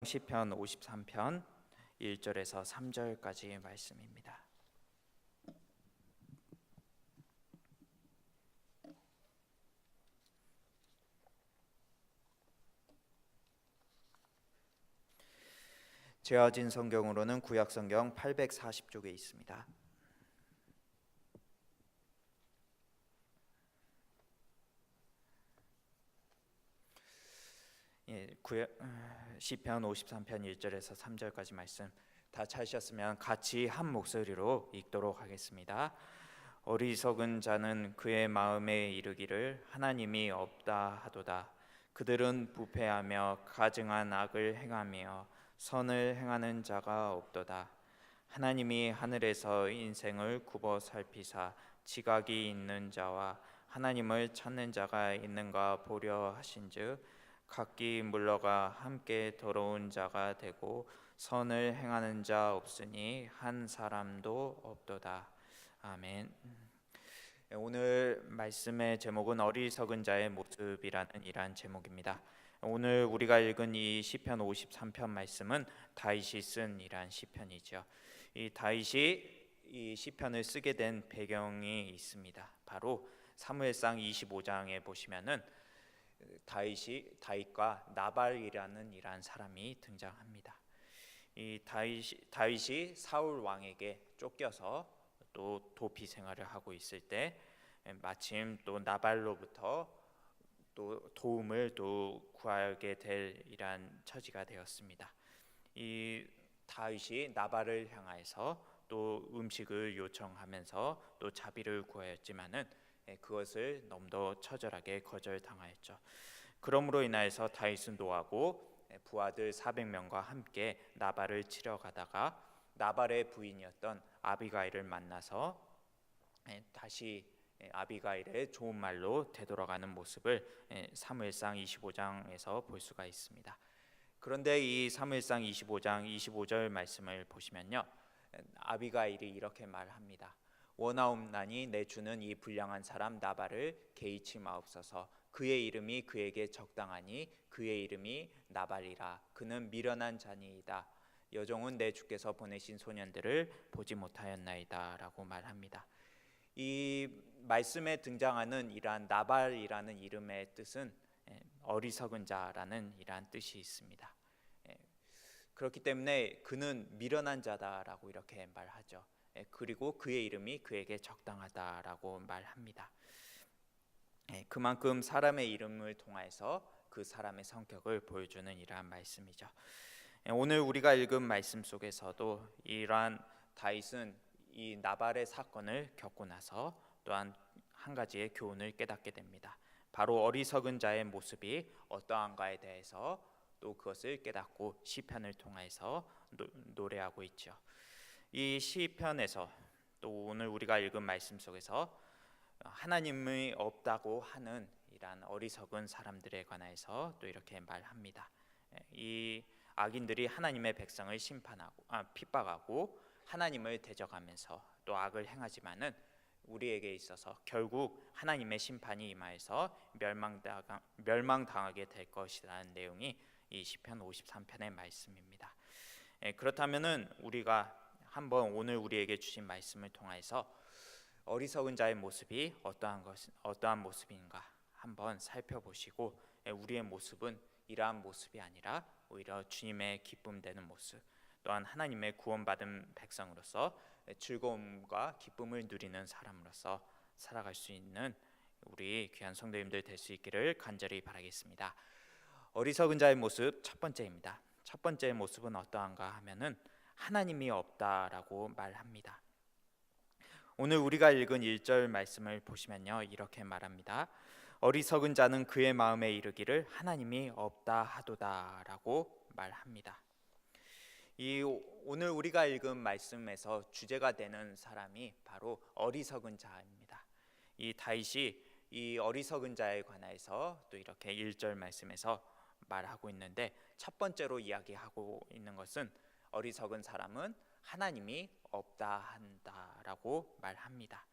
시편 53편 1절에서 3절까지 말씀입니다. 제어진 성경으로는 구약 성경 840쪽에 있습니다. 시편 53편 1절에서 3절까지 말씀 다 찾으셨으면 같이 한 목소리로 읽도록 하겠습니다. 어리석은 자는 그의 마음에 이르기를 하나님이 없다 하도다. 그들은 부패하며 가증한 악을 행하며 선을 행하는 자가 없도다. 하나님이 하늘에서 인생을 굽어 살피사 지각이 있는 자와 하나님을 찾는 자가 있는가 보려 하신즉 각기 물러가 함께 더러운 자가 되고 선을 행하는 자 없으니 한 사람도 없도다. 아멘. 오늘 말씀의 제목은 어리석은 자의 모습이라는 이러한 제목입니다. 오늘 우리가 읽은 이 시편 53편 말씀은 다윗이 쓴 이러한 시편이죠. 이 다윗이 이 시편을 쓰게 된 배경이 있습니다. 바로 사무엘상 25장에 보시면은 다윗과 나발이라는 이러한 사람이 등장합니다. 이 다윗이 사울 왕에게 쫓겨서 또 도피 생활을 하고 있을 때 마침 또 나발로부터 또 도움을 또 구하게 될 이러한 처지가 되었습니다. 이 다윗이 나발을 향하여서 또 음식을 요청하면서 또 자비를 구하였지만은 그것을 너무도 처절하게 거절당하였죠. 그러므로 인하여서 다윗은 노하고 부하들 400명과 함께 나발을 치러 가다가 나발의 부인이었던 아비가일을 만나서 다시 아비가일의 좋은 말로 되돌아가는 모습을 사무엘상 25장에서 볼 수가 있습니다. 그런데 이 사무엘상 25장 25절 말씀을 보시면요, 아비가일이 이렇게 말합니다. 원하옵나니 내 주는 이 불량한 사람 나발을 개의치 마옵소서. 그의 이름이 그에게 적당하니 그의 이름이 나발이라. 그는 미련한 자니이다. 여종은 내 주께서 보내신 소년들을 보지 못하였나이다 라고 말합니다. 이 말씀에 등장하는 이러한 나발이라는 이름의 뜻은 어리석은 자라는 이러한 뜻이 있습니다. 그렇기 때문에 그는 미련한 자다라고 이렇게 말하죠. 그리고 그의 이름이 그에게 적당하다라고 말합니다. 그만큼 사람의 이름을 통해서 그 사람의 성격을 보여주는 이러한 말씀이죠. 오늘 우리가 읽은 말씀 속에서도 이러한 다윗은 이 나발의 사건을 겪고 나서 또한 한 가지의 교훈을 깨닫게 됩니다. 바로 어리석은 자의 모습이 어떠한가에 대해서 또 그것을 깨닫고 시편을 통해서 노래하고 있죠. 이 시편에서 또 오늘 우리가 읽은 말씀 속에서 하나님이 없다고 하는 이러한 어리석은 사람들에 관해서 또 이렇게 말합니다. 이 악인들이 하나님의 백성을 핍박하고 하나님을 대적하면서 또 악을 행하지만은 우리에게 있어서 결국 하나님의 심판이 임하여서 멸망당하게 될 것이라는 내용이 이 시편 53편의 말씀입니다. 그렇다면은 우리가 한번 오늘 우리에게 주신 말씀을 통해서 어리석은 자의 모습이 어떠한 모습인가 한번 살펴보시고 우리의 모습은 이러한 모습이 아니라 오히려 주님의 기쁨 되는 모습, 또한 하나님의 구원받은 백성으로서 즐거움과 기쁨을 누리는 사람으로서 살아갈 수 있는 우리 귀한 성도님들 될 수 있기를 간절히 바라겠습니다. 어리석은 자의 모습 첫 번째입니다. 첫 번째 모습은 어떠한가 하면은 하나님이 없다라고 말합니다. 오늘 우리가 읽은 1절 말씀을 보시면요, 이렇게 말합니다. 어리석은 자는 그의 마음에 이르기를 하나님이 없다 하도다라고 말합니다. 이 오늘 우리가 읽은 말씀에서 주제가 되는 사람이 바로 어리석은 자입니다. 이 다윗이 이 어리석은 자에 관해서 또 이렇게 1절 말씀에서 말하고 있는데, 첫 번째로 이야기하고 있는 것은 어리석은 사람은 하나님이 없다 한다라고 말합니다.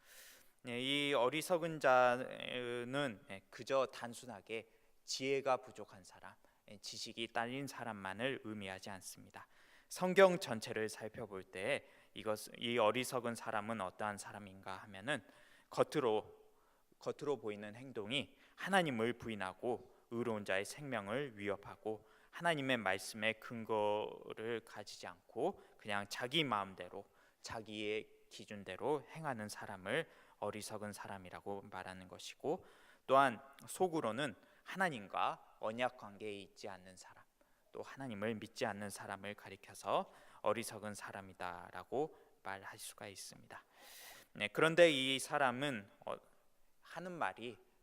이 어리석은 자는 그저 단순하게 지혜가 부족한 사람, 지식이 딸린 사람만을 의미하지 않습니다. 성경 전체를 살펴볼 때 이 어리석은 사람은 어떠한 사람인가 하면은 겉으로 보이는 행동이 하나님을 부인하고 의로운 자의 생명을 위협하고 하나님의 말씀에 근거를 가지지 않고 그냥 자기 마음대로 자기의 기준대로 행하는 사람을 어리석은 사람이라고 말하는 것이고, 또한 속으로는 하나님과 언약 관계에 있지 않는 사람, 또 하나님을 믿지 않는 사람을 가리켜서 어리석은 사람이다라고 말할 수가 있습니다. 그런데 이 사람은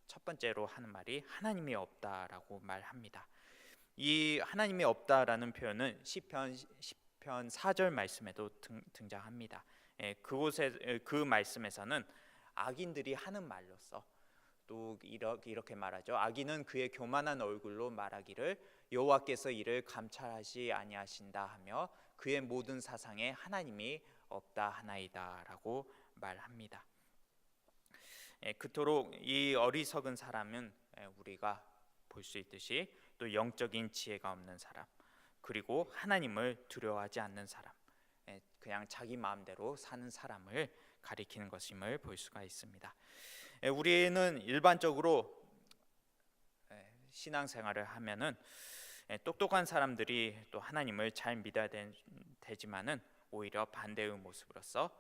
첫 번째로 하는 말이 하나님이 없다라고 말합니다. 이 하나님이 없다라는 표현은 시편 4절 말씀에도 등장합니다. 그 말씀에서는 악인들이 하는 말로서 또 이렇게 말하죠. 악인은 그의 교만한 얼굴로 말하기를 여호와께서 이를 감찰하지 아니하신다 하며 그의 모든 사상에 하나님이 없다 하나이다라고 말합니다. 그토록 이 어리석은 사람은 우리가 볼 수 있듯이 또 영적인 지혜가 없는 사람, 그리고 하나님을 두려워하지 않는 사람, 그냥 자기 마음대로 사는 사람을 가리키는 것임을 볼 수가 있습니다. 우리는 일반적으로 신앙생활을 하면은 똑똑한 사람들이 또 하나님을 잘 믿어야 되지만은 오히려 반대의 모습으로서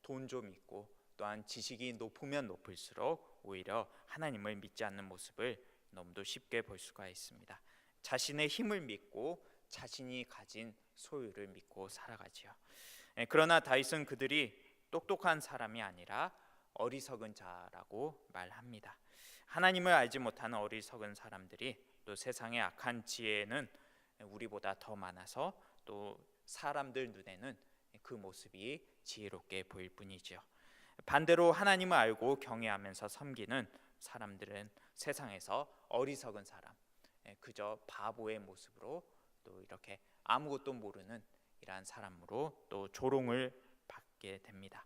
돈 좀 있고 또한 지식이 높으면 높을수록 오히려 하나님을 믿지 않는 모습을 너무도 쉽게 볼 수가 있습니다. 자신의 힘을 믿고 자신이 가진 소유를 믿고 살아가지요. 그러나 다윗은 그들이 똑똑한 사람이 아니라 어리석은 자라고 말합니다. 하나님을 알지 못하는 어리석은 사람들이 또 세상의 악한 지혜는 우리보다 더 많아서 또 사람들 눈에는 그 모습이 지혜롭게 보일 뿐이죠. 반대로 하나님을 알고 경외하면서 섬기는 사람들은 세상에서 어리석은 사람, 그저 바보의 모습으로 또 이렇게 아무것도 모르는 이러한 사람으로 또 조롱을 받게 됩니다.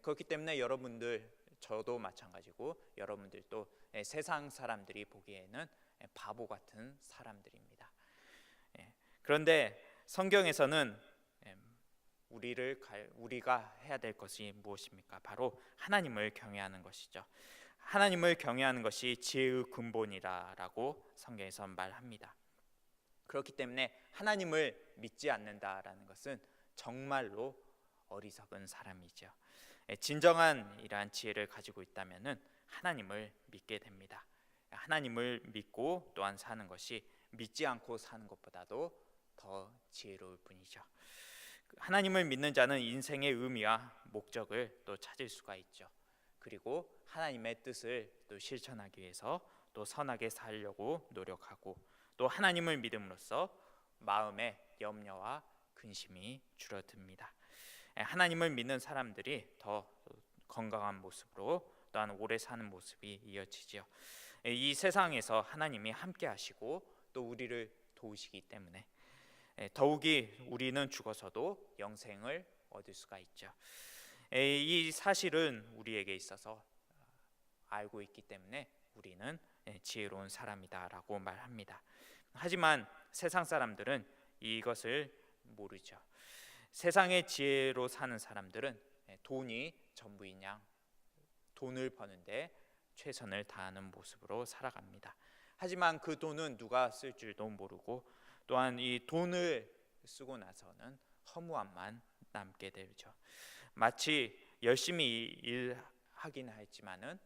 그렇기 때문에 여러분들, 저도 마찬가지고 여러분들도 세상 사람들이 보기에는 바보 같은 사람들입니다. 그런데 성경에서는 우리가 해야 될 것이 무엇입니까? 바로 하나님을 경외하는 것이죠. 하나님을 경외하는 것이 지혜의 근본이라고 성경에서 말합니다. 그렇기 때문에 하나님을 믿지 않는다라는 것은 정말로 어리석은 사람이죠. 진정한 이러한 지혜를 가지고 있다면은 하나님을 믿게 됩니다. 하나님을 믿고 또한 사는 것이 믿지 않고 사는 것보다도 더 지혜로울 뿐이죠. 하나님을 믿는 자는 인생의 의미와 목적을 또 찾을 수가 있죠. 그리고 하나님의 뜻을 또 실천하기 위해서 또 선하게 살려고 노력하고, 또 하나님을 믿음으로써 마음의 염려와 근심이 줄어듭니다. 하나님을 믿는 사람들이 더 건강한 모습으로 또한 오래 사는 모습이 이어지죠. 이 세상에서 하나님이 함께 하시고 또 우리를 도우시기 때문에 더욱이 우리는 죽어서도 영생을 얻을 수가 있죠. 이 사실은 우리에게 있어서 알고 있기 때문에 우리는 지혜로운 사람이다라고 말합니다. 하지만 세상 사람들은 이것을 모르죠. 세상의 지혜로 사는 사람들은 돈이 전부인 양 돈을 버는데 최선을 다하는 모습으로 살아갑니다. 하지만 그 돈은 누가 쓸 줄도 모르고 또한 이 돈을 쓰고 나서는 허무함만 남게 되죠. 마치 열심히 일하긴 했지만은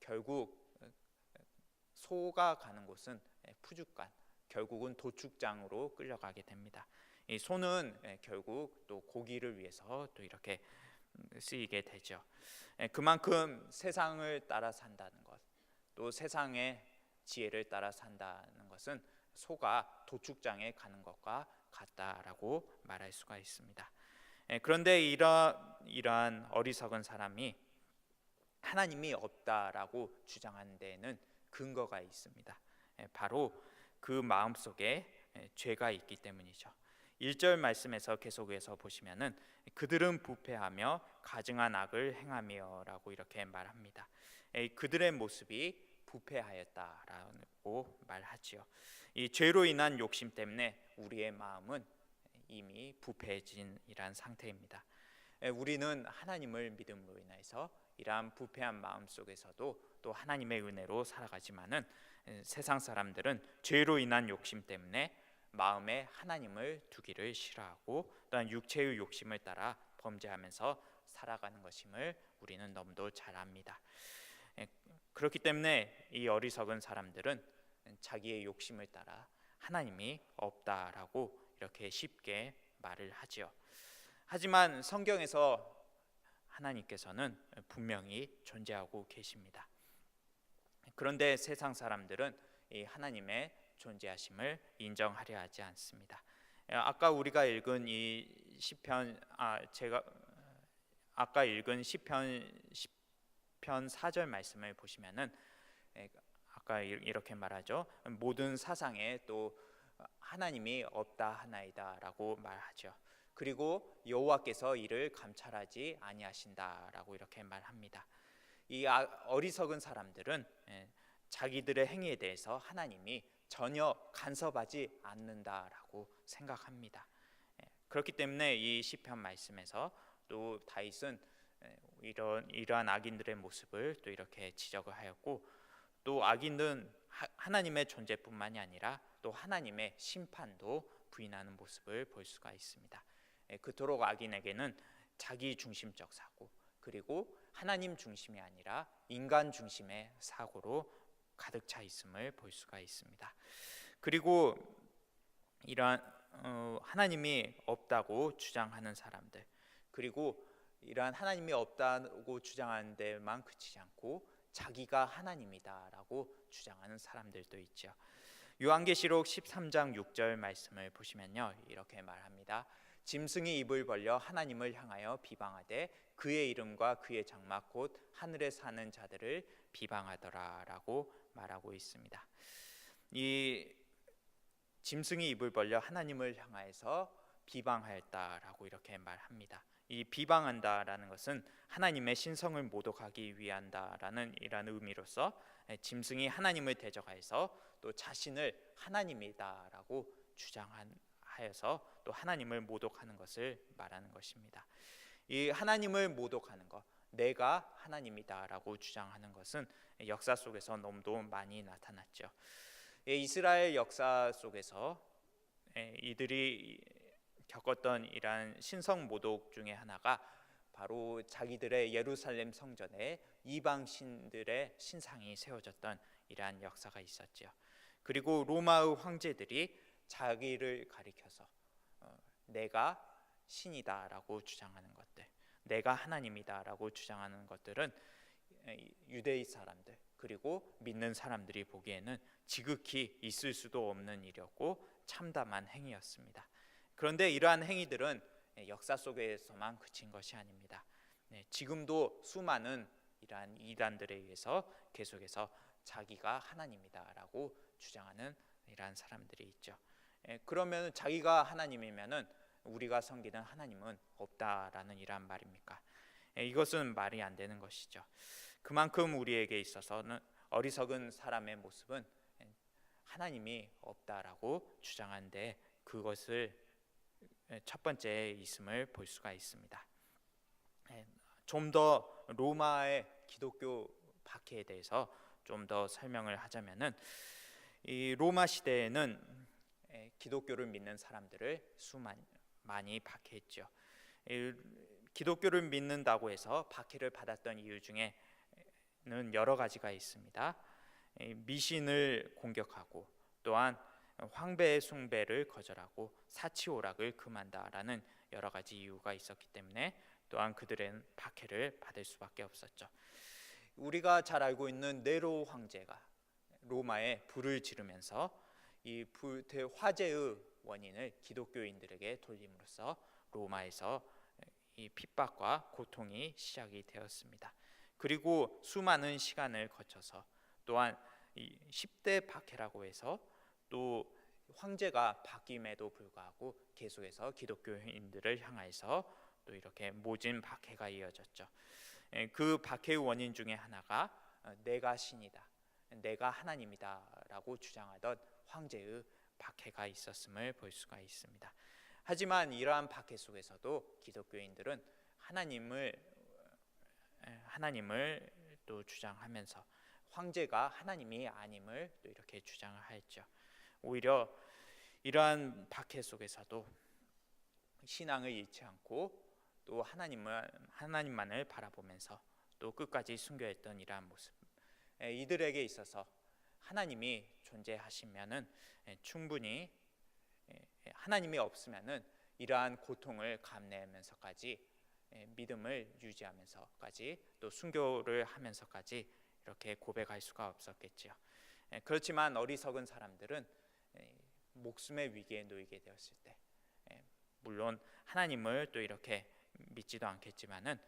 결국 소가 가는 곳은 푸죽간, 결국은 도축장으로 끌려가게 됩니다. 이 소는 결국 또 고기를 위해서 또 이렇게 쓰이게 되죠. 그만큼 세상을 따라 산다는 것, 또 세상의 지혜를 따라 산다는 것은 소가 도축장에 가는 것과 같다라고 말할 수가 있습니다. 그런데 이러한 어리석은 사람이 하나님이 없다라고 주장하는 데에는 근거가 있습니다. 바로 그 마음속에 죄가 있기 때문이죠. 1절 말씀에서 계속해서 보시면은 그들은 부패하며 가증한 악을 행하며라고 이렇게 말합니다. 그들의 모습이 부패하였다라고 말하지요. 이 죄로 인한 욕심 때문에 우리의 마음은 이미 부패해진이란 상태입니다. 우리는 하나님을 믿음으로 인해서 이러한 부패한 마음 속에서도 또 하나님의 은혜로 살아가지만은 세상 사람들은 죄로 인한 욕심 때문에 마음에 하나님을 두기를 싫어하고 또한 육체의 욕심을 따라 범죄하면서 살아가는 것임을 우리는 너무도 잘 압니다. 그렇기 때문에 이 어리석은 사람들은 자기의 욕심을 따라 하나님이 없다라고 이렇게 쉽게 말을 하지요. 하지만 성경에서 하나님께서는 분명히 존재하고 계십니다. 그런데 세상 사람들은 이 하나님의 존재하심을 인정하려 하지 않습니다. 아까 우리가 읽은 이 시편 제가 아까 읽은 시편 4절 말씀을 보시면은 아까 이렇게 말하죠. 모든 사상에 또 하나님이 없다 하나이다라고 말하죠. 그리고 여호와께서 이를 감찰하지 아니하신다라고 이렇게 말합니다. 이 어리석은 사람들은 자기들의 행위에 대해서 하나님이 전혀 간섭하지 않는다라고 생각합니다. 그렇기 때문에 이 시편 말씀에서 또 다윗은 이러한 악인들의 모습을 또 이렇게 지적을 하였고, 또 악인은 하나님의 존재뿐만이 아니라 또 하나님의 심판도 부인하는 모습을 볼 수가 있습니다. 그토록 악인에게는 자기 중심적 사고, 그리고 하나님 중심이 아니라 인간 중심의 사고로 가득 차 있음을 볼 수가 있습니다. 그리고 이러한 하나님이 없다고 주장하는 사람들, 그리고 이러한 하나님이 없다고 주장하는 데만 그치지 않고 자기가 하나님이다라고 주장하는 사람들도 있죠. 요한계시록 13장 6절 말씀을 보시면요, 이렇게 말합니다. 짐승이 입을 벌려 하나님을 향하여 비방하되 그의 이름과 그의 장막 곧 하늘에 사는 자들을 비방하더라라고 말하고 있습니다. 이 짐승이 입을 벌려 하나님을 향하여서 비방하였다라고 이렇게 말합니다. 이 비방한다라는 것은 하나님의 신성을 모독하기 위한다라는 이런 의미로서 짐승이 하나님을 대적하여서 또 자신을 하나님이다라고 주장하여서 또 하나님을 모독하는 것을 말하는 것입니다. 이 하나님을 모독하는 것, 내가 하나님이다라고 주장하는 것은 역사 속에서 너무도 많이 나타났죠. 이스라엘 역사 속에서 이들이 겪었던 이러한 신성 모독 중에 하나가 바로 자기들의 예루살렘 성전에 이방 신들의 신상이 세워졌던 이러한 역사가 있었죠. 그리고 로마의 황제들이 자기를 가리켜서 내가 신이다라고 주장하는 것들, 내가 하나님이다라고 주장하는 것들은 유대인 사람들 그리고 믿는 사람들이 보기에는 지극히 있을 수도 없는 일이었고 참담한 행위였습니다. 그런데 이러한 행위들은 역사 속에서만 그친 것이 아닙니다. 지금도 수많은 이러한 이단들에 의해서 계속해서 자기가 하나님이다라고 주장하는 이러한 사람들이 있죠. 그러면 자기가 하나님이면은 우리가 섬기는 하나님은 없다라는 이러한 말입니까? 이것은 말이 안 되는 것이죠. 그만큼 우리에게 있어서는 어리석은 사람의 모습은 하나님이 없다라고 주장하는데 그것을 첫 번째 있음을 볼 수가 있습니다. 좀 더 로마의 기독교 박해에 대해서 좀 더 설명을 하자면은 이 로마 시대에는 기독교를 믿는 사람들을 많이 박해했죠. 기독교를 믿는다고 해서 박해를 받았던 이유 중에는 여러 가지가 있습니다. 미신을 공격하고 또한 황배의 숭배를 거절하고 사치오락을 금한다라는 여러 가지 이유가 있었기 때문에 또한 그들은 박해를 받을 수밖에 없었죠. 우리가 잘 알고 있는 네로 황제가 로마에 불을 지르면서 이 화재의 원인을 기독교인들에게 돌림으로써 로마에서 이 핍박과 고통이 시작이 되었습니다. 그리고 수많은 시간을 거쳐서 또한 이 10대 박해라고 해서 또 황제가 바뀜에도 불구하고 계속해서 기독교인들을 향해서 또 이렇게 모진 박해가 이어졌죠. 그 박해의 원인 중에 하나가 내가 신이다, 내가 하나님이다라고 주장하던 황제의 박해가 있었음을 볼 수가 있습니다. 하지만 이러한 박해 속에서도 기독교인들은 하나님을 또 주장하면서 황제가 하나님이 아님을 또 이렇게 주장을 하였죠. 오히려 이러한 박해 속에서도 신앙을 잃지 않고 또 하나님만을 바라보면서 또 끝까지 순교했던 이러한 모습, 이들에게 있어서 하나님이 존재하시면은 충분히, 하나님이 없으면은 이러한 고통을 감내하면서까지 믿음을 유지하면서까지 또 순교를 하면서까지 이렇게 고백할 수가 없었겠지요. 그렇지만 어리석은 사람들은 목숨의 위기에 놓이게 되었을 때, 물론 하나님을 또 이렇게 믿지도 않겠지만은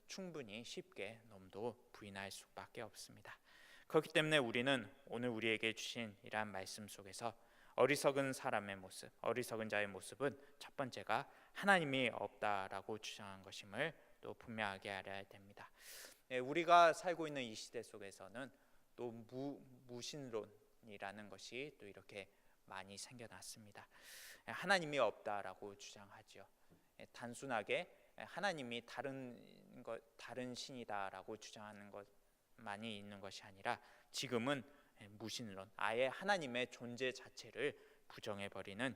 충분히 쉽게 너무도 부인할 수밖에 없습니다. 그렇기 때문에 우리는 오늘 우리에게 주신 이러한 말씀 속에서 어리석은 사람의 모습, 어리석은 자의 모습은 첫 번째가 하나님이 없다라고 주장한 것임을 또 분명하게 알아야 됩니다. 우리가 살고 있는 이 시대 속에서는 또 무신론이라는 것이 또 이렇게 많이 생겨났습니다. 하나님이 없다라고 주장하죠. 단순하게 하나님이 다른 신이다라고 주장하는 것만이 있는 것이 아니라 지금은 무신론, 아예 하나님의 존재 자체를 부정해버리는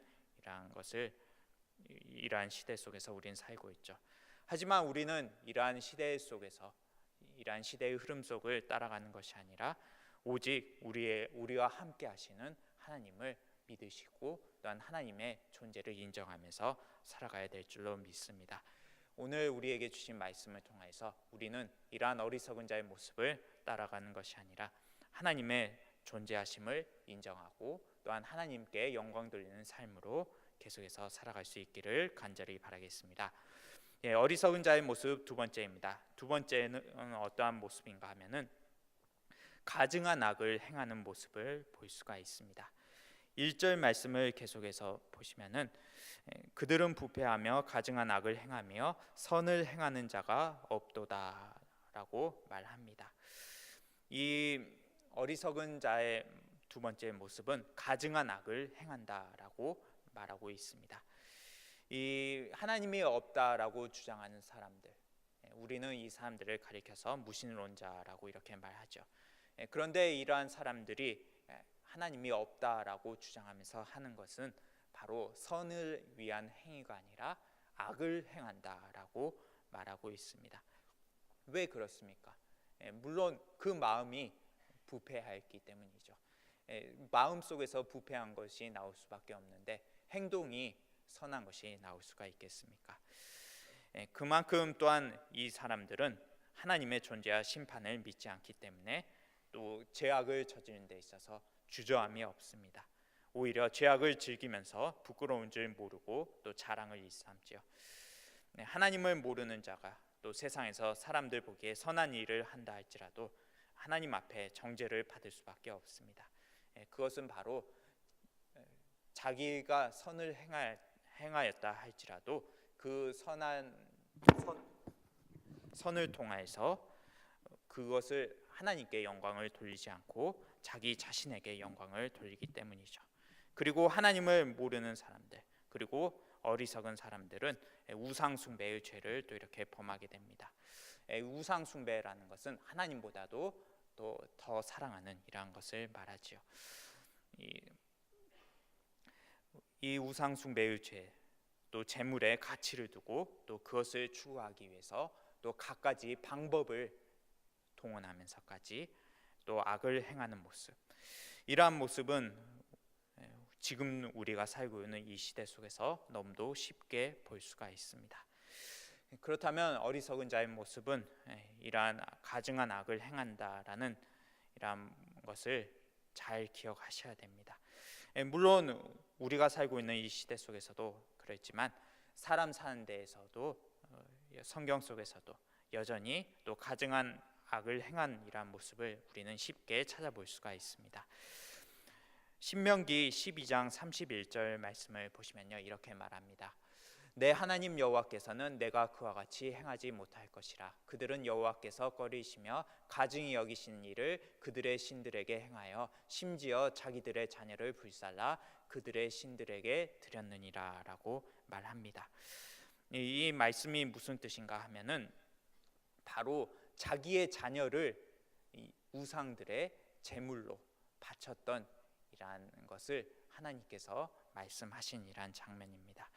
이러한 시대 속에서 우리는 살고 있죠. 하지만 우리는 이러한 시대 속에서, 이러한 시대의 흐름 속을 따라가는 것이 아니라 오직 우리와 함께 하시는 하나님을 믿으시고 또한 하나님의 존재를 인정하면서 살아가야 될 줄로 믿습니다. 오늘 우리에게 주신 말씀을 통해서 우리는 이러한 어리석은 자의 모습을 따라가는 것이 아니라 하나님의 존재하심을 인정하고 또한 하나님께 영광 돌리는 삶으로 계속해서 살아갈 수 있기를 간절히 바라겠습니다. 어리석은 자의 모습 두 번째입니다. 두 번째는 어떠한 모습인가 하면은 가증한 악을 행하는 모습을 볼 수가 있습니다. 1절 말씀을 계속해서 보시면은 그들은 부패하며 가증한 악을 행하며 선을 행하는 자가 없도다라고 말합니다. 이 어리석은 자의 두 번째 모습은 가증한 악을 행한다라고 말하고 있습니다. 이 하나님이 없다라고 주장하는 사람들, 우리는 이 사람들을 가리켜서 무신론자라고 이렇게 말하죠. 그런데 이러한 사람들이 하나님이 없다라고 주장하면서 하는 것은 바로 선을 위한 행위가 아니라 악을 행한다라고 말하고 있습니다. 왜 그렇습니까? 물론 그 마음이 부패하였기 때문이죠. 마음 속에서 부패한 것이 나올 수밖에 없는데 행동이 선한 것이 나올 수가 있겠습니까? 그만큼 또한 이 사람들은 하나님의 존재와 심판을 믿지 않기 때문에 또 죄악을 저지르는 데 있어서 주저함이 없습니다. 오히려 죄악을 즐기면서 부끄러운 줄 모르고 또 자랑을 일삼지요. 하나님을 모르는 자가 또 세상에서 사람들 보기에 선한 일을 한다 할지라도 하나님 앞에 정죄를 받을 수밖에 없습니다. 그것은 바로 자기가 선을 행하였다 할지라도 그 선을 통해서 그것을 하나님께 영광을 돌리지 않고 자기 자신에게 영광을 돌리기 때문이죠. 그리고 하나님을 모르는 사람들, 그리고 어리석은 사람들은 우상 숭배의 죄를 또 이렇게 범하게 됩니다. 우상 숭배라는 것은 하나님보다도 또 더 사랑하는 이러한 것을 말하지요. 이 우상 숭배의 죄, 또 재물에 가치를 두고 또 그것을 추구하기 위해서 또 갖가지 방법을 동원하면서까지 또 악을 행하는 모습, 이러한 모습은 지금 우리가 살고 있는 이 시대 속에서 너무도 쉽게 볼 수가 있습니다. 그렇다면 어리석은 자의 모습은 이러한 가증한 악을 행한다라는 이러한 것을 잘 기억하셔야 됩니다. 물론 우리가 살고 있는 이 시대 속에서도 그렇지만 사람 사는 데에서도 성경 속에서도 여전히 또 가증한 악을 행한 이러한 모습을 우리는 쉽게 찾아볼 수가 있습니다. 신명기 12장 31절 말씀을 보시면요, 이렇게 말합니다. 내 하나님 여호와께서는 내가 그와 같이 행하지 못할 것이라. 그들은 여호와께서 꺼리시며 가증히 여기시는 일을 그들의 신들에게 행하여 심지어 자기들의 자녀를 불살라 그들의 신들에게 드렸느니라 라고 말합니다. 이 말씀이 무슨 뜻인가 하면은 바로 자기의 자녀를 이 우상들의 제물로 바쳤던 이라는 것을 하나님께서 말씀하신 이란 장면입니다.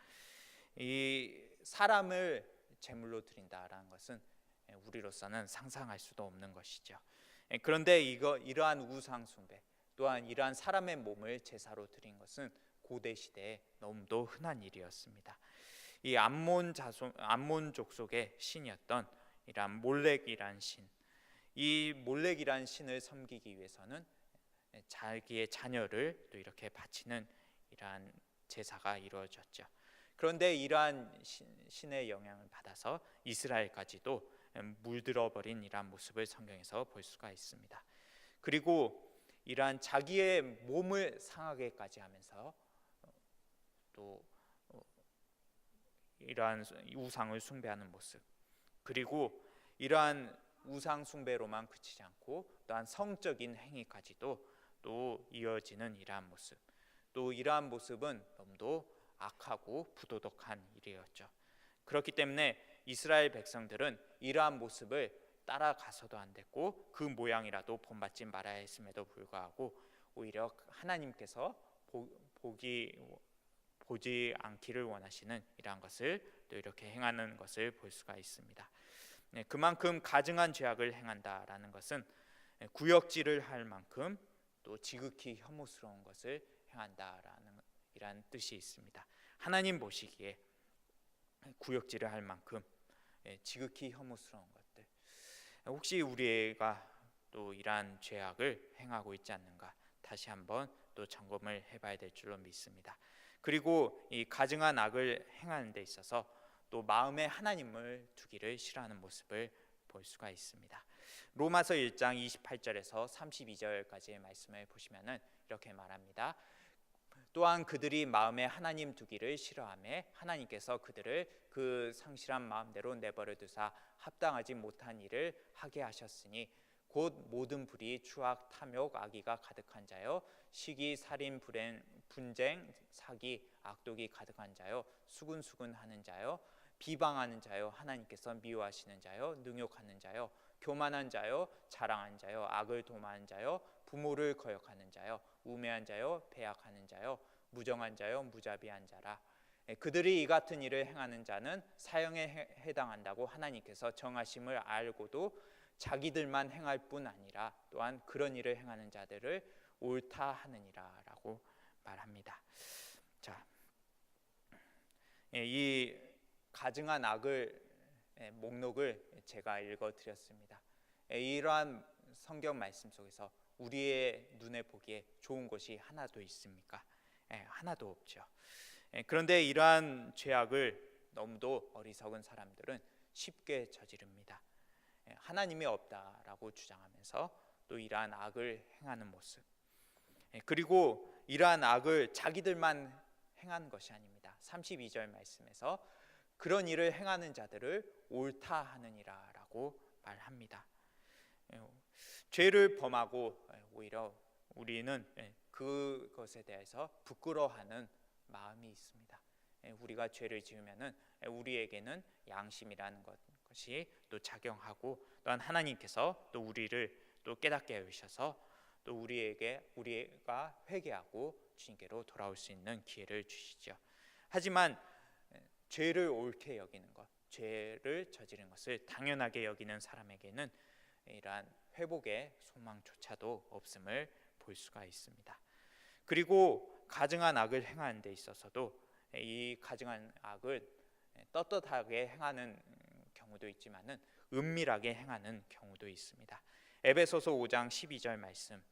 이 사람을 제물로 드린다라는 것은 우리로서는 상상할 수도 없는 것이죠. 그런데 이러한 우상 숭배 또한 이러한 사람의 몸을 제사로 드린 것은 고대 시대에 너무도 흔한 일이었습니다. 이 암몬 족속의 신이었던 이러한 몰렉이란 신, 이 몰렉이란 신을 섬기기 위해서는 자기의 자녀를 또 이렇게 바치는 이러한 제사가 이루어졌죠. 그런데 이러한 신의 영향을 받아서 이스라엘까지도 물들어 버린 이러한 모습을 성경에서 볼 수가 있습니다. 그리고 이러한 자기의 몸을 상하게까지 하면서 또 이러한 우상을 숭배하는 모습, 그리고 이러한 우상 숭배로만 그치지 않고 또한 성적인 행위까지도 또 이어지는 이러한 모습, 또 이러한 모습은 너무도 악하고 부도덕한 일이었죠. 그렇기 때문에 이스라엘 백성들은 이러한 모습을 따라가서도 안 됐고 그 모양이라도 본받지 말아야 했음에도 불구하고 오히려 하나님께서 보지 않기를 원하시는 이러한 것을 또 이렇게 행하는 것을 볼 수가 있습니다. 그만큼 가증한 죄악을 행한다라는 것은 구역질을 할 만큼 또 지극히 혐오스러운 것을 행한다라는 이란 뜻이 있습니다. 하나님 보시기에 구역질을 할 만큼 지극히 혐오스러운 것들, 혹시 우리가 또 이러한 죄악을 행하고 있지 않는가 다시 한번 또 점검을 해봐야 될 줄로 믿습니다. 그리고 이 가증한 악을 행하는 데 있어서 또 마음에 하나님을 두기를 싫어하는 모습을 볼 수가 있습니다. 로마서 1장 28절에서 32절까지의 말씀을 보시면은 이렇게 말합니다. 또한 그들이 마음에 하나님 두기를 싫어하며 하나님께서 그들을 그 상실한 마음대로 내버려 두사 합당하지 못한 일을 하게 하셨으니 곧 모든 불의, 추악, 탐욕, 악의가 가득한 자요, 시기, 살인, 불행, 분쟁, 사기, 악독이 가득한 자요, 수근수근하는 자요, 비방하는 자요, 하나님께서 미워하시는 자요, 능욕하는 자요, 교만한 자요, 자랑하는 자요, 악을 도모하는 자요, 부모를 거역하는 자요, 우매한 자요, 배약하는 자요, 무정한 자요, 무자비한 자라. 그들이 이 같은 일을 행하는 자는 사형에 해당한다고 하나님께서 정하심을 알고도 자기들만 행할 뿐 아니라 또한 그런 일을 행하는 자들을 옳다 하느니라 라고 말합니다. 자, 이 가증한 악을 목록을 제가 읽어드렸습니다. 이러한 성경 말씀 속에서 우리의 눈에 보기에 좋은 것이 하나도 있습니까? 하나도 없죠. 그런데 이러한 죄악을 너무도 어리석은 사람들은 쉽게 저지릅니다. 하나님이 없다라고 주장하면서 또 이러한 악을 행하는 모습, 그리고 이러한 악을 자기들만 행하는 것이 아닙니다. 32절 말씀에서 그런 일을 행하는 자들을 옳다 하느니라 라고 말합니다. 죄를 범하고 오히려 우리는 그것에 대해서 부끄러워하는 마음이 있습니다. 우리가 죄를 지으면은 우리에게는 양심이라는 것이 또 작용하고 또한 하나님께서 또 우리를 또 깨닫게 하셔서 또 우리가 회개하고 주님께로 돌아올 수 있는 기회를 주시죠. 하지만 죄를 옳게 여기는 것, 죄를 저지른 것을 당연하게 여기는 사람에게는 이러한 회복의 소망조차도 없음을 볼 수가 있습니다. 그리고 가증한 악을 행하는 데 있어서도 이 가증한 악을 떳떳하게 행하는 경우도 있지만은 은밀하게 행하는 경우도 있습니다. 에베소서 5장 12절 말씀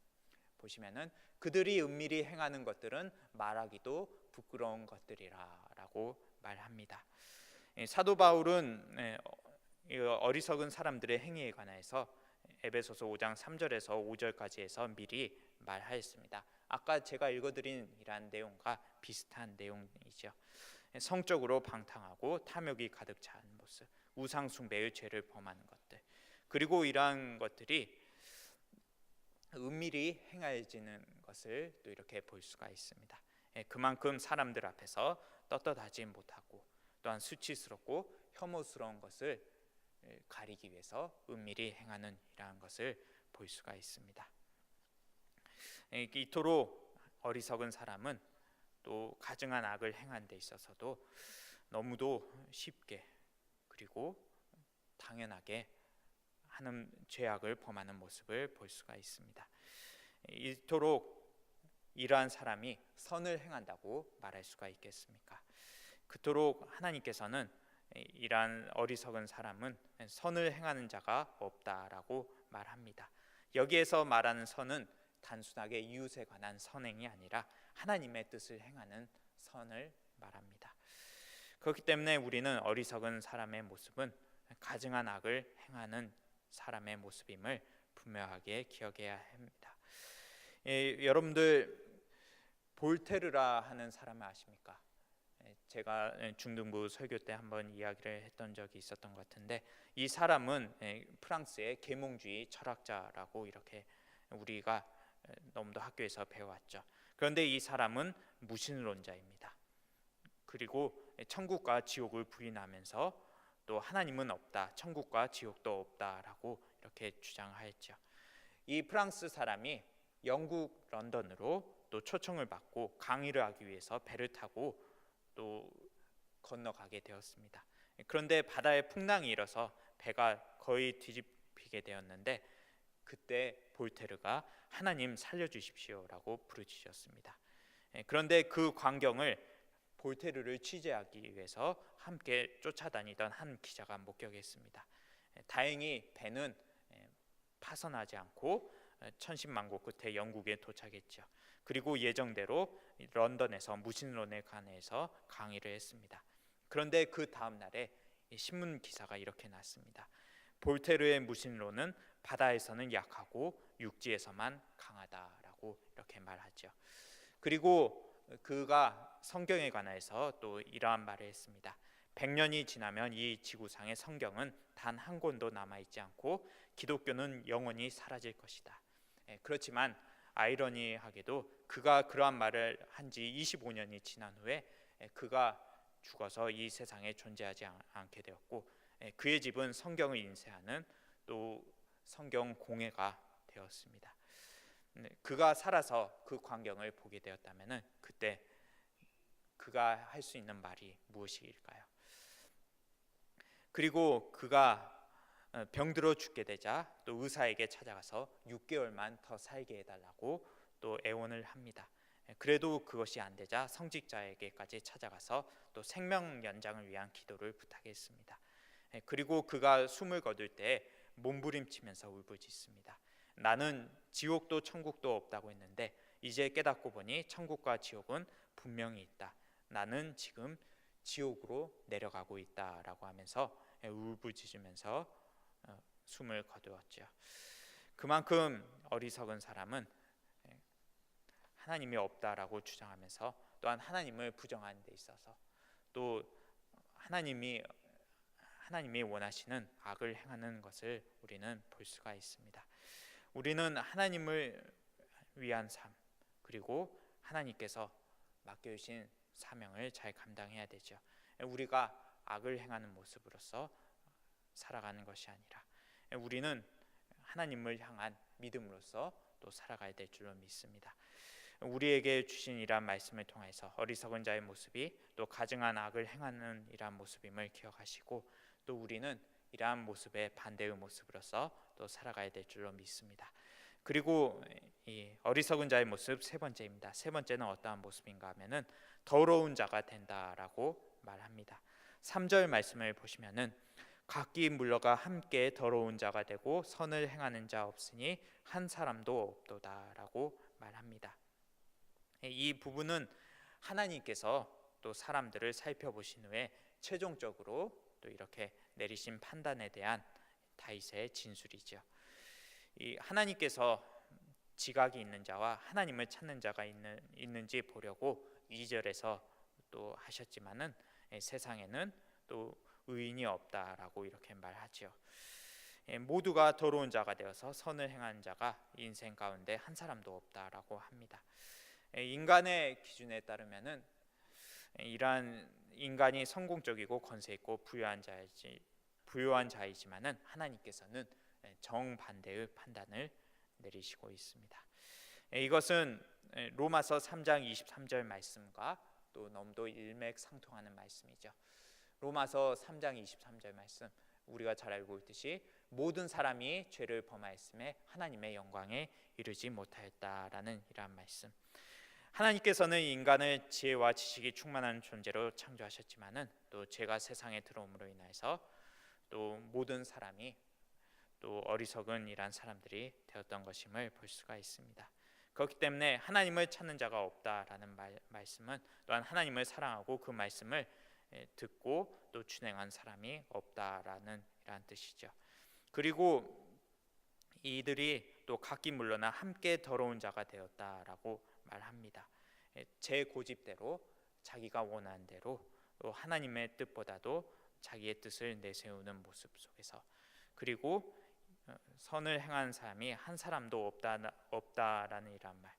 보시면은 그들이 은밀히 행하는 것들은 말하기도 부끄러운 것들이라라고 말합니다. 사도 바울은 어리석은 사람들의 행위에 관해서 에베소서 5장 3절에서 5절까지 해서 미리 말하였습니다. 아까 제가 읽어드린 이러한 내용과 비슷한 내용이죠. 성적으로 방탕하고 탐욕이 가득 찬 모습, 우상 숭배의 죄를 범하는 것들, 그리고 이러한 것들이 은밀히 행해지는 것을 또 이렇게 볼 수가 있습니다. 그만큼 사람들 앞에서 떳떳하지 못하고 또한 수치스럽고 혐오스러운 것을 가리기 위해서 은밀히 행하는 이러한 것을 볼 수가 있습니다. 이토록 어리석은 사람은 또 가증한 악을 행한 데 있어서도 너무도 쉽게 그리고 당연하게 하는 죄악을 범하는 모습을 볼 수가 있습니다. 이토록 이러한 사람이 선을 행한다고 말할 수가 있겠습니까? 그토록 하나님께서는 이러한 어리석은 사람은 선을 행하는 자가 없다라고 말합니다. 여기에서 말하는 선은 단순하게 이웃에 관한 선행이 아니라 하나님의 뜻을 행하는 선을 말합니다. 그렇기 때문에 우리는 어리석은 사람의 모습은 가증한 악을 행하는 사람의 모습임을 분명하게 기억해야 합니다. 여러분들 볼테르라 하는 사람을 아십니까? 제가 중등부 설교 때 한번 이야기를 했던 적이 있었던 것 같은데, 이 사람은 프랑스의 계몽주의 철학자라고 이렇게 우리가 너무도 학교에서 배워왔죠. 그런데 이 사람은 무신론자입니다. 그리고 천국과 지옥을 부인하면서 또 하나님은 없다, 천국과 지옥도 없다라고 이렇게 주장하였죠. 이 프랑스 사람이 영국 런던으로 또 초청을 받고 강의를 하기 위해서 배를 타고 또 건너가게 되었습니다. 그런데 바다에 풍랑이 일어서 배가 거의 뒤집히게 되었는데, 그때 볼테르가 하나님 살려주십시오라고 부르짖었습니다. 그런데 그 광경을 볼테르를 취재하기 위해서 함께 쫓아다니던 한 기자가 목격했습니다. 다행히 배는 파선하지 않고 천신만고 끝에 영국에 도착했죠. 그리고 예정대로 런던에서 무신론에 관해서 강의를 했습니다. 그런데 그 다음 날에 신문 기사가 이렇게 났습니다. 볼테르의 무신론은 바다에서는 약하고 육지에서만 강하다라고 이렇게 말하죠. 그리고 그가 성경에 관해서 또 이러한 말을 했습니다. 100년이 지나면 이 지구상의 성경은 단 한 권도 남아있지 않고 기독교는 영원히 사라질 것이다. 그렇지만 아이러니하게도 그가 그러한 말을 한 지 25년이 지난 후에 그가 죽어서 이 세상에 존재하지 않게 되었고, 그의 집은 성경을 인쇄하는 또 성경 공예가 되었습니다. 그가 살아서 그 광경을 보게 되었다면 그때 그가 할 수 있는 말이 무엇일까요? 그리고 그가 병들어 죽게 되자 또 의사에게 찾아가서 6개월만 더 살게 해달라고 또 애원을 합니다. 그래도 그것이 안 되자 성직자에게까지 찾아가서 또 생명 연장을 위한 기도를 부탁했습니다. 그리고 그가 숨을 거둘 때 몸부림치면서 울부짖습니다. 나는 지옥도 천국도 없다고 했는데 이제 깨닫고 보니 천국과 지옥은 분명히 있다. 나는 지금 지옥으로 내려가고 있다라고 하면서 울부짖으면서 숨을 거두었죠. 그만큼 어리석은 사람은 하나님이 없다라고 주장하면서 또한 하나님을 부정하는 데 있어서 또 하나님이 원하시는 악을 행하는 것을 우리는 볼 수가 있습니다. 우리는 하나님을 위한 삶, 그리고 하나님께서 맡겨주신 사명을 잘 감당해야 되죠. 우리가 악을 행하는 모습으로서 살아가는 것이 아니라 우리는 하나님을 향한 믿음으로서 또 살아가야 될 줄로 믿습니다. 우리에게 주신 이러한 말씀을 통해서 어리석은 자의 모습이 또 가증한 악을 행하는 이러한 모습임을 기억하시고, 또 우리는 이러한 모습의 반대의 모습으로서 또 살아가야 될 줄로 믿습니다. 그리고 이 어리석은 자의 모습 세 번째입니다. 세 번째는 어떠한 모습인가 하면은 더러운 자가 된다라고 말합니다. 3절 말씀을 보시면은 각기 물러가 함께 더러운 자가 되고 선을 행하는 자 없으니 한 사람도 없도다라고 말합니다. 이 부분은 하나님께서 또 사람들을 살펴보신 후에 최종적으로 또 이렇게 내리신 판단에 대한 다윗의 진술이죠. 이 하나님께서 지각이 있는 자와 하나님을 찾는 자가 있는지 보려고 2절에서 또 하셨지만은 세상에는 또 의인이 없다라고 이렇게 말하지요. 모두가 더러운 자가 되어서 선을 행하는 자가 인생 가운데 한 사람도 없다라고 합니다. 인간의 기준에 따르면은 이러한 인간이 성공적이고 권세 있고 부유한 자이지만은 하나님께서는 정반대의 판단을 내리시고 있습니다. 이것은 로마서 3장 23절 말씀과 또 너무도 일맥상통하는 말씀이죠. 로마서 3장 23절 말씀, 우리가 잘 알고 있듯이 모든 사람이 죄를 범하였음에 하나님의 영광에 이르지 못하였다라는 이러한 말씀. 하나님께서는 인간을 지혜와 지식이 충만한 존재로 창조하셨지만은 또 죄가 세상에 들어옴으로 인해서 또 모든 사람이 또 어리석은 이란 사람들이 되었던 것임을 볼 수가 있습니다. 그렇기 때문에 하나님을 찾는 자가 없다라는 말씀은 또한 하나님을 사랑하고 그 말씀을 듣고 또 준행한 사람이 없다라는 이러한 뜻이죠. 그리고 이들이 또 각기 물러나 함께 더러운 자가 되었다라고 말합니다. 제 고집대로 자기가 원하는 대로 또 하나님의 뜻보다도 자기의 뜻을 내세우는 모습 속에서, 그리고 선을 행하는 사람이 한 사람도 없다라는 이란 말,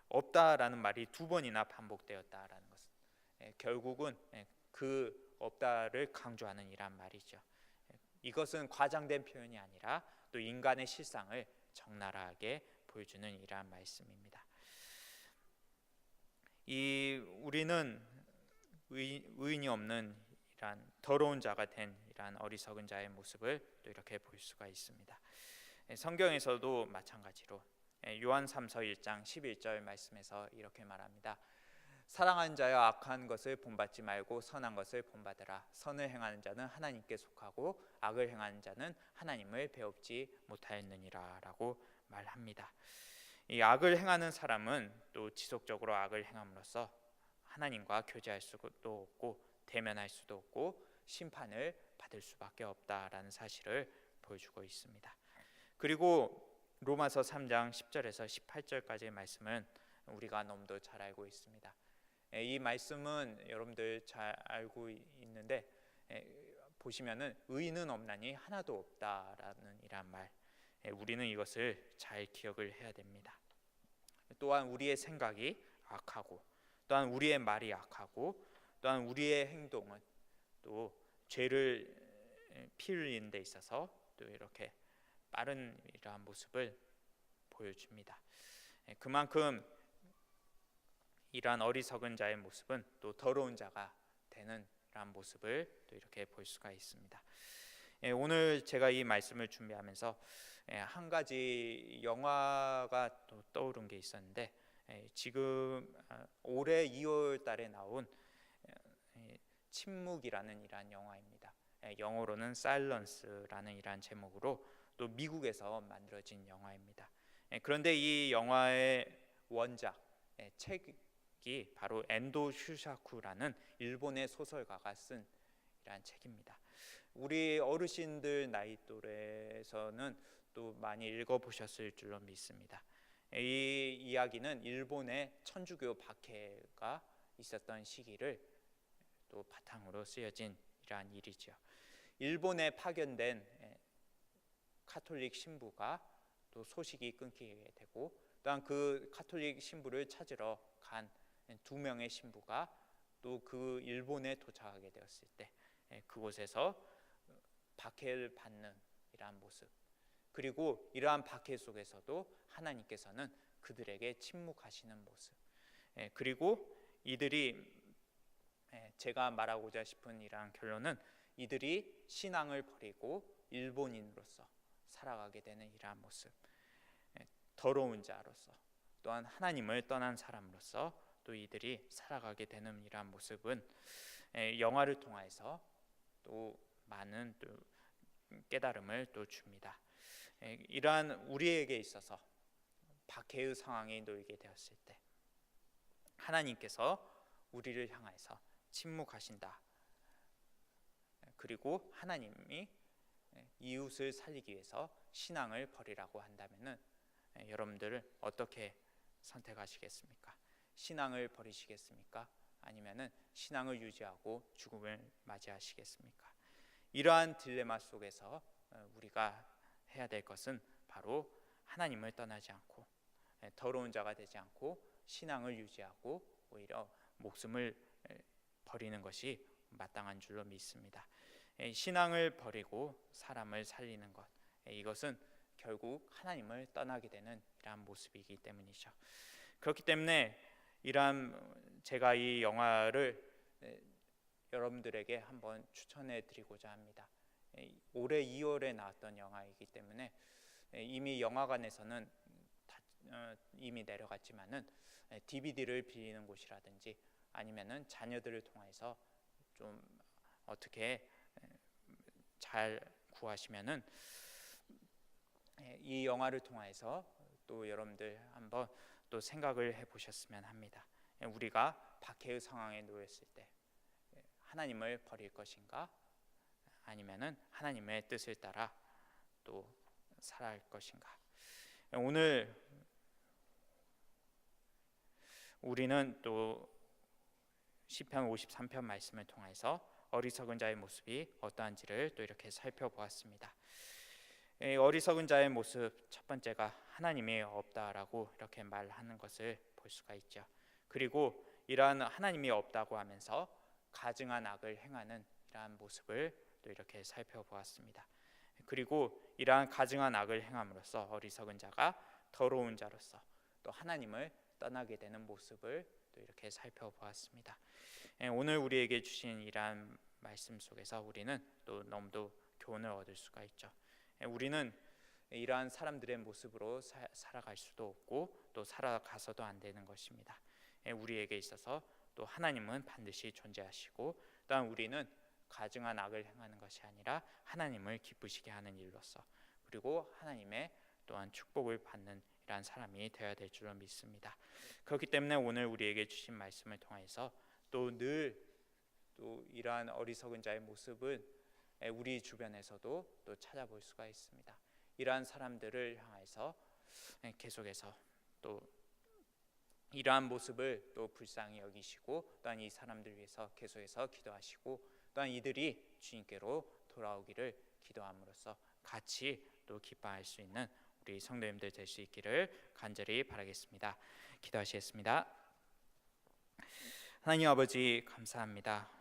없다라는 말이 두 번이나 반복되었다라는 것은 결국은 그 없다를 강조하는 이란 말이죠. 이것은 과장된 표현이 아니라 또 인간의 실상을 적나라하게 보여주는 이러한 말씀입니다. 우리는 의인이 없는 이러한 더러운 자가 된 이러한 어리석은 자의 모습을 또 이렇게 볼 수가 있습니다. 성경에서도 마찬가지로 요한 3서 1장 11절 말씀에서 이렇게 말합니다. 사랑하는 자여, 악한 것을 본받지 말고 선한 것을 본받으라. 선을 행하는 자는 하나님께 속하고 악을 행하는 자는 하나님을 배웁지 못하였느니라 라고 말합니다. 이 악을 행하는 사람은 또 지속적으로 악을 행함으로써 하나님과 교제할 수도 없고 대면할 수도 없고 심판을 받을 수밖에 없다라는 사실을 보여주고 있습니다. 그리고 로마서 3장 10절에서 18절까지의 말씀은 우리가 너무도 잘 알고 있습니다. 이 말씀은 여러분들 잘 알고 있는데 보시면은 의인은 없나니 하나도 없다라는 이란 말, 우리는 이것을 잘 기억을 해야 됩니다. 또한 우리의 생각이 악하고, 또한 우리의 말이 악하고, 또한 우리의 행동은 또 죄를 피 흘리는 데 있어서 또 이렇게 빠른 이러한 모습을 보여줍니다. 그만큼 이러한 어리석은 자의 모습은 또 더러운 자가 되는 이러한 모습을 또 이렇게 볼 수가 있습니다. 오늘 제가 이 말씀을 준비하면서 한 가지 영화가 또 떠오른 게 있었는데, 지금 올해 2월 달에 나온 침묵이라는 이러한 영화입니다. 영어로는 Silence라는 이러한 제목으로 또 미국에서 만들어진 영화입니다. 그런데 이 영화의 원작 책이 바로 엔도 슈사쿠라는 일본의 소설가가 쓴 이러한 책입니다. 우리 어르신들 나이 또래에서는 또 많이 읽어보셨을 줄로 믿습니다. 이 이야기는 일본의 천주교 박해가 있었던 시기를 또 바탕으로 쓰여진 이러한 일이죠. 일본에 파견된 카톨릭 신부가 또 소식이 끊기게 되고, 또한 그 카톨릭 신부를 찾으러 간 두 명의 신부가 또 그 일본에 도착하게 되었을 때 그곳에서 박해를 받는 이러한 모습, 그리고 이러한 박해 속에서도 하나님께서는 그들에게 침묵하시는 모습, 그리고 이들이 제가 말하고자 싶은 이러한 결론은 이들이 신앙을 버리고 일본인으로서 살아가게 되는 이러한 모습, 더러운 자로서 또한 하나님을 떠난 사람으로서 또 이들이 살아가게 되는 이러한 모습은 영화를 통해서 또 많은 또 깨달음을 또 줍니다. 이러한 우리에게 있어서 박해의 상황에 놓이게 되었을 때 하나님께서 우리를 향해서 침묵하신다. 그리고 하나님이 이웃을 살리기 위해서 신앙을 버리라고 한다면은 여러분들을 어떻게 선택하시겠습니까? 신앙을 버리시겠습니까? 아니면은 신앙을 유지하고 죽음을 맞이하시겠습니까? 이러한 딜레마 속에서 우리가 해야 될 것은 바로 하나님을 떠나지 않고 더러운 자가 되지 않고 신앙을 유지하고 오히려 목숨을 버리는 것이 마땅한 줄로 믿습니다. 신앙을 버리고 사람을 살리는 것, 이것은 결국 하나님을 떠나게 되는 이러한 모습이기 때문이죠. 그렇기 때문에 제가 이 영화를 여러분들에게 한번 추천해 드리고자 합니다. 올해 2월에 나왔던 영화이기 때문에 이미 영화관에서는 이미 내려갔지만은 DVD를 빌리는 곳이라든지 아니면은 자녀들을 통해서 좀 어떻게 잘 구하시면은 이 영화를 통해서 또 여러분들 한번 또 생각을 해보셨으면 합니다. 우리가 박해의 상황에 놓였을 때 하나님을 버릴 것인가, 아니면은 하나님의 뜻을 따라 또 살아갈 것인가. 오늘 우리는 또 시편 53편 말씀을 통해서 어리석은 자의 모습이 어떠한지를 또 이렇게 살펴보았습니다. 어리석은 자의 모습 첫 번째가 하나님이 없다라고 이렇게 말하는 것을 볼 수가 있죠. 그리고 이러한 하나님이 없다고 하면서 가증한 악을 행하는 이러한 모습을 또 이렇게 살펴보았습니다. 그리고 이러한 가증한 악을 행함으로써 어리석은 자가 더러운 자로서 또 하나님을 떠나게 되는 모습을 또 이렇게 살펴보았습니다. 오늘 우리에게 주신 이러한 말씀 속에서 우리는 또 너무도 교훈을 얻을 수가 있죠. 우리는 이러한 사람들의 모습으로 살아갈 수도 없고 또 살아가서도 안 되는 것입니다. 우리에게 있어서 또 하나님은 반드시 존재하시고 또한 우리는 가증한 악을 행하는 것이 아니라 하나님을 기쁘시게 하는 일로서 그리고 하나님의 또한 축복을 받는 이러한 사람이 되어야 될 줄로 믿습니다. 그렇기 때문에 오늘 우리에게 주신 말씀을 통해서 또 늘 또 이러한 어리석은 자의 모습을 우리 주변에서도 또 찾아볼 수가 있습니다. 이러한 사람들을 향해서 계속해서 또 이러한 모습을 또 불쌍히 여기시고 또한 이 사람들 위해서 계속해서 기도하시고 또한 이들이 주님께로 돌아오기를 기도함으로써 같이 또 기뻐할 수 있는 우리 성도님들 될 수 있기를 간절히 바라겠습니다. 기도하시겠습니다. 하나님 아버지 감사합니다.